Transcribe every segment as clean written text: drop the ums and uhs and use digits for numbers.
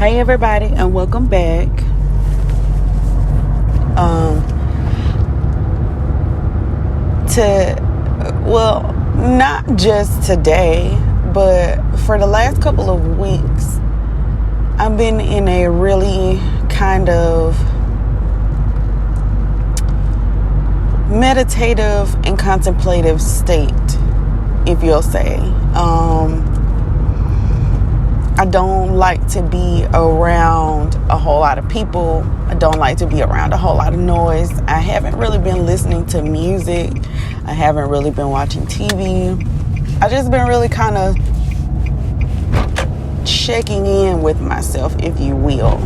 Hey everybody, and welcome back. Not just today, but for the last couple of weeks, I've been in a really kind of meditative and contemplative state, if you'll say. I don't like to be around a whole lot of people. I don't like to be around a whole lot of noise. I haven't really been listening to music. I haven't really been watching TV. I just been really kind of checking in with myself, if you will.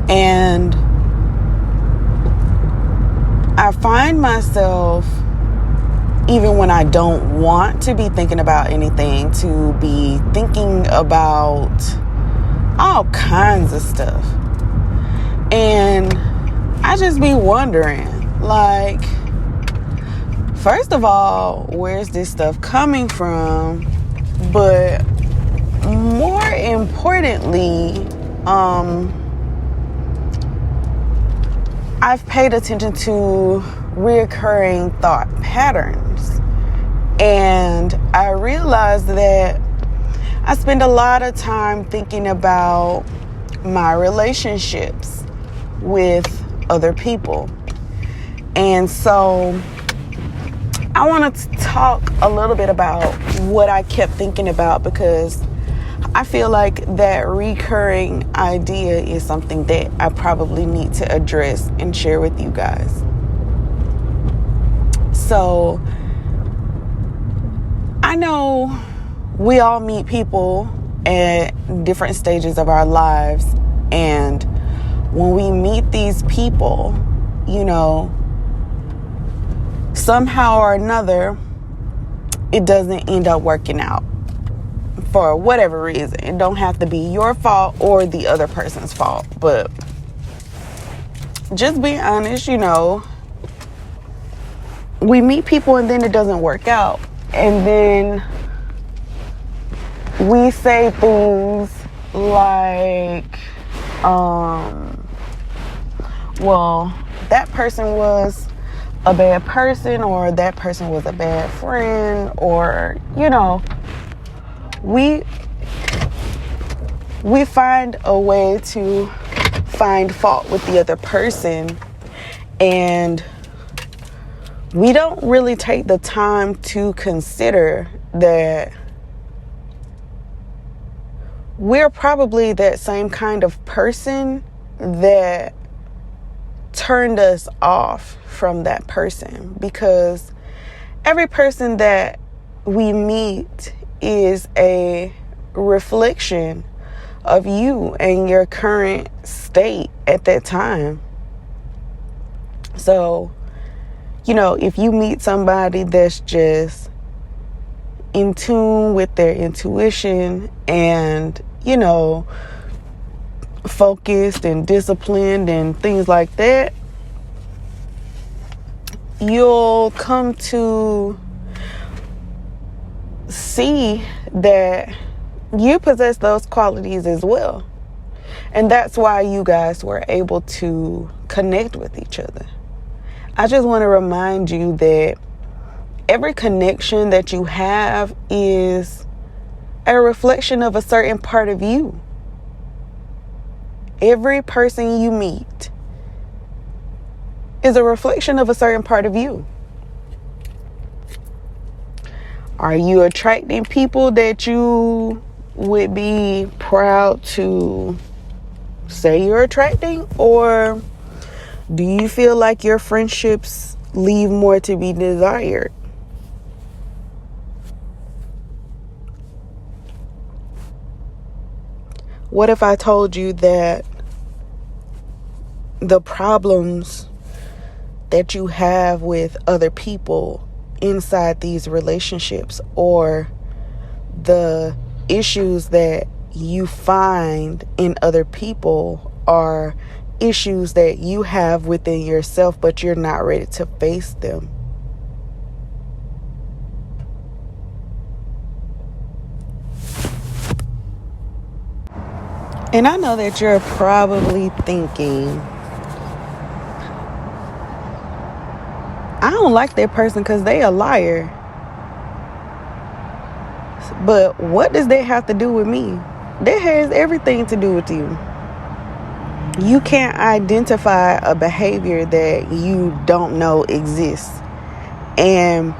And I find myself, even when I don't want to be thinking about anything, to be thinking about all kinds of stuff. And I just be wondering, like, first of all, where's this stuff coming from? But more importantly, I've paid attention to reoccurring thought patterns, and I realized that I spend a lot of time thinking about my relationships with other people. And so I want to talk a little bit about what I kept thinking about, because I feel like that recurring idea is something that I probably need to address and share with you guys. So I know we all meet people at different stages of our lives, and when we meet these people, somehow or another, it doesn't end up working out for whatever reason. It don't have to be your fault or the other person's fault, but just be honest, we meet people and then it doesn't work out. And then we say things like, that person was a bad person, or that person was a bad friend, or, we find a way to find fault with the other person, and we don't really take the time to consider that we're probably that same kind of person that turned us off from that person, because every person that we meet is a reflection of you and your current state at that time. So, if you meet somebody that's just in tune with their intuition and, focused and disciplined and things like that, you'll come to see that you possess those qualities as well. And that's why you guys were able to connect with each other. I just want to remind you that every connection that you have is a reflection of a certain part of you. Every person you meet is a reflection of a certain part of you. Are you attracting people that you would be proud to say you're attracting? Or do you feel like your friendships leave more to be desired? What if I told you that the problems that you have with other people inside these relationships, or the issues that you find in other people, are issues that you have within yourself, but you're not ready to face them? And I know that you're probably thinking, I don't like that person because they a liar. But what does that have to do with me? That has everything to do with you. You can't identify a behavior that you don't know exists. And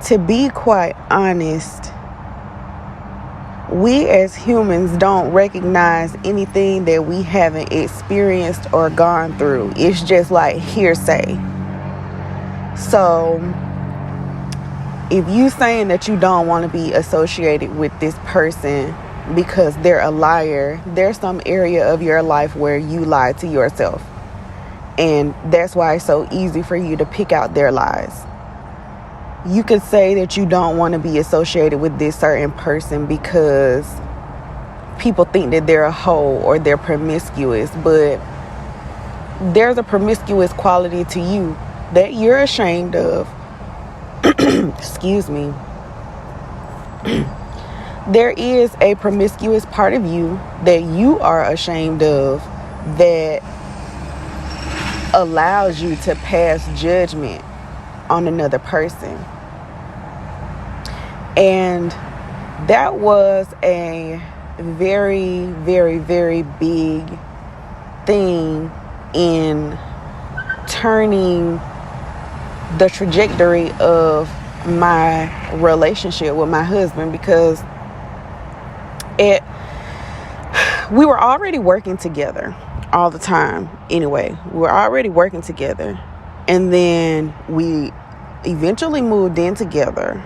to be quite honest, we as humans don't recognize anything that we haven't experienced or gone through. It's just like hearsay. So if you saying that you don't want to be associated with this person because they're a liar, there's some area of your life where you lie to yourself. And that's why it's so easy for you to pick out their lies. You could say that you don't want to be associated with this certain person because people think that they're a hoe or they're promiscuous, but there's a promiscuous quality to you that you're ashamed of. Excuse me. There is a promiscuous part of you that you are ashamed of that allows you to pass judgment on another person. And that was a very, very, very big thing in turning the trajectory of my relationship with my husband, because we were already working together all the time. Anyway, we were already working together, and then we eventually moved in together,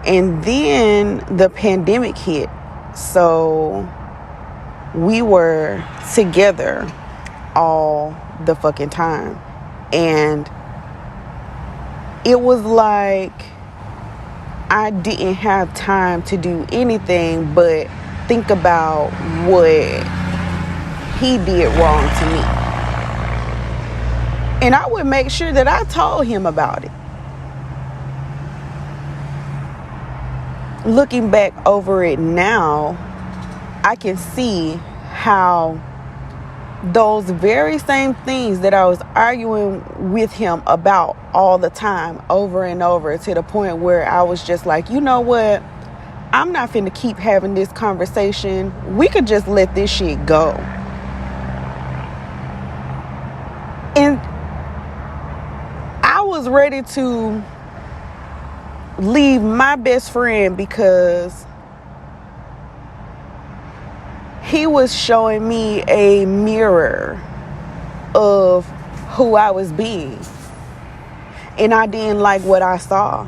and then the pandemic hit, so we were together all the fucking time. And it was like I didn't have time to do anything but think about what he did wrong to me. And I would make sure that I told him about it. Looking back over it now, I can see how those very same things that I was arguing with him about all the time, over and over, to the point where I was just like, you know what? I'm not finna keep having this conversation. We could just let this shit go. And I was ready to leave my best friend because he was showing me a mirror of who I was being. And I didn't like what I saw.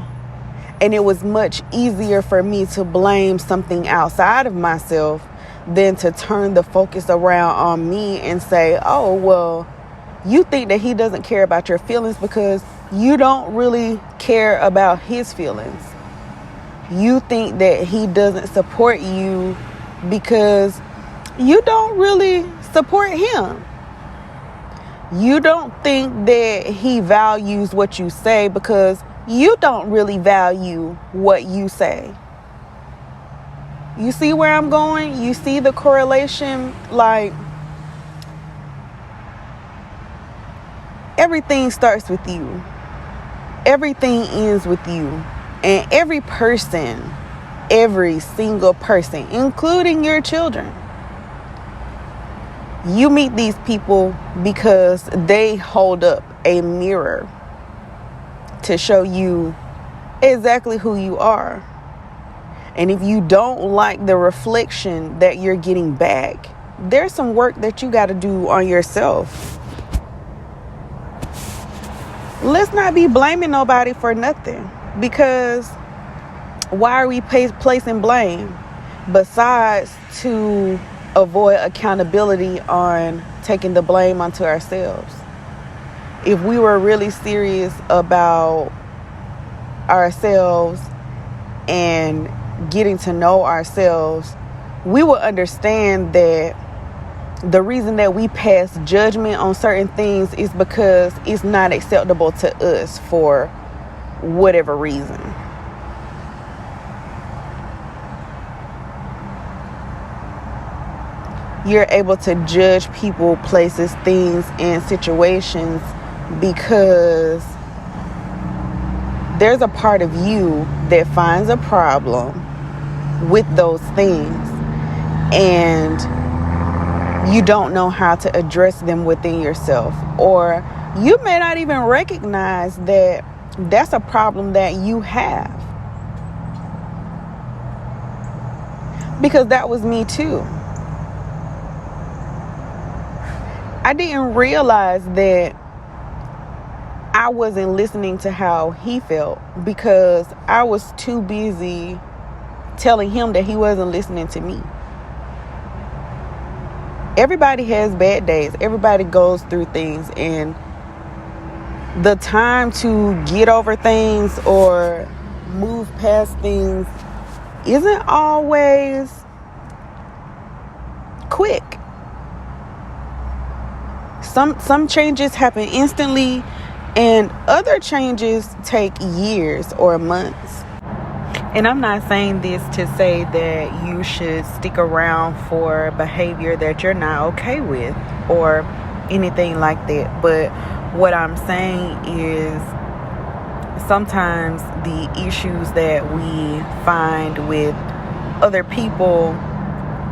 And it was much easier for me to blame something outside of myself than to turn the focus around on me and say, oh, well, you think that he doesn't care about your feelings because you don't really care about his feelings. You think that he doesn't support you because you don't really support him. You don't think that he values what you say because you don't really value what you say. You see where I'm going? You see the correlation? Like, everything starts with you. Everything ends with you. And every person, every single person, including your children, you meet these people because they hold up a mirror to show you exactly who you are. And if you don't like the reflection that you're getting back, there's some work that you got to do on yourself. Let's not be blaming nobody for nothing, because why are we placing blame besides to avoid accountability on taking the blame onto ourselves? If we were really serious about ourselves and getting to know ourselves, we would understand that the reason that we pass judgment on certain things is because it's not acceptable to us for whatever reason. you're able to judge people, places, things, and situations because there's a part of you that finds a problem with those things and you don't know how to address them within yourself, or you may not even recognize that that's a problem that you have, because that was me too. I didn't realize that I wasn't listening to how he felt because I was too busy telling him that he wasn't listening to me. Everybody has bad days. Everybody goes through things, and the time to get over things or move past things isn't always quick. Some changes happen instantly, and other changes take years or months. And I'm not saying this to say that you should stick around for behavior that you're not okay with or anything like that. But what I'm saying is sometimes the issues that we find with other people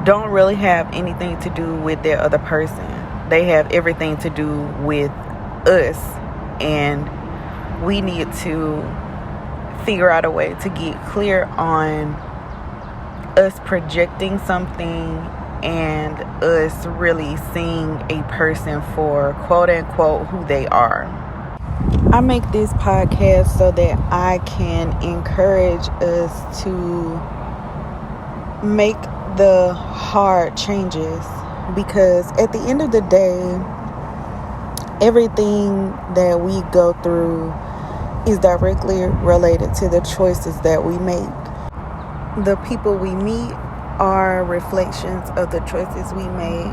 don't really have anything to do with their other person. They have everything to do with us. And we need to figure out a way to get clear on us projecting something and us really seeing a person for quote unquote who they are. I make this podcast so that I can encourage us to make the hard changes, because at the end of the day, everything that we go through is directly related to the choices that we make. The people we meet are reflections of the choices we make.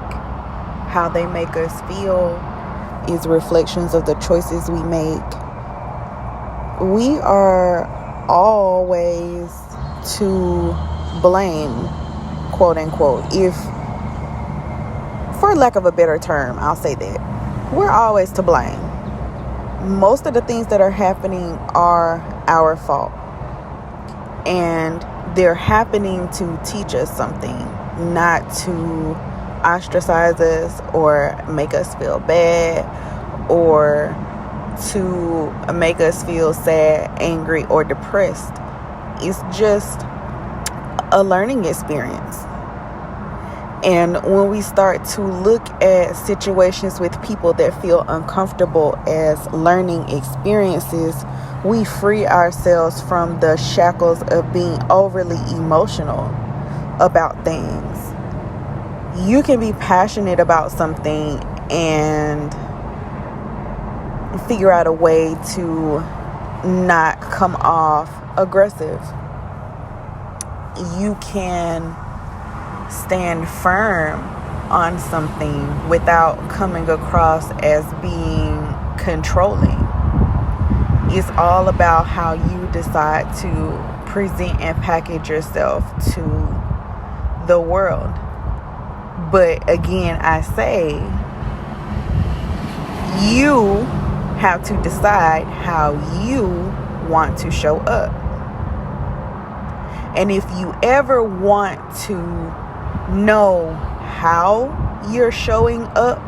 How they make us feel is reflections of the choices we make. We are always to blame, quote unquote, if, for lack of a better term, I'll say that. We're always to blame. Most of the things that are happening are our fault, and they're happening to teach us something, not to ostracize us or make us feel bad or to make us feel sad, angry, or depressed. It's just a learning experience. And when we start to look at situations with people that feel uncomfortable as learning experiences, we free ourselves from the shackles of being overly emotional about things. You can be passionate about something and figure out a way to not come off aggressive. You can stand firm on something without coming across as being controlling. It's all about how you decide to present and package yourself to the world. But again, I say, you have to decide how you want to show up. And if you ever want to know how you're showing up,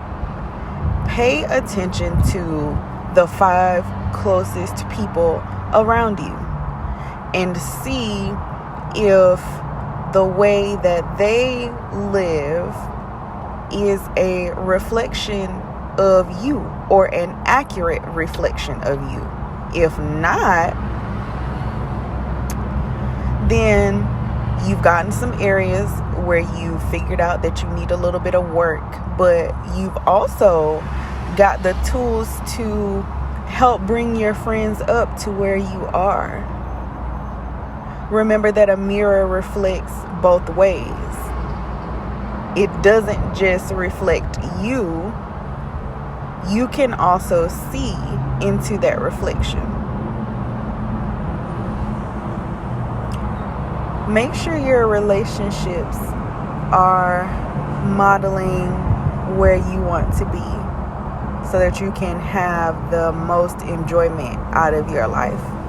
pay attention to the 5 closest people around you and see if the way that they live is a reflection of you or an accurate reflection of you. If not, then you've gotten some areas where you figured out that you need a little bit of work, but you've also got the tools to help bring your friends up to where you are. Remember that a mirror reflects both ways. It doesn't just reflect you. You can also see into that reflection. Make sure your relationships are modeling where you want to be so that you can have the most enjoyment out of your life.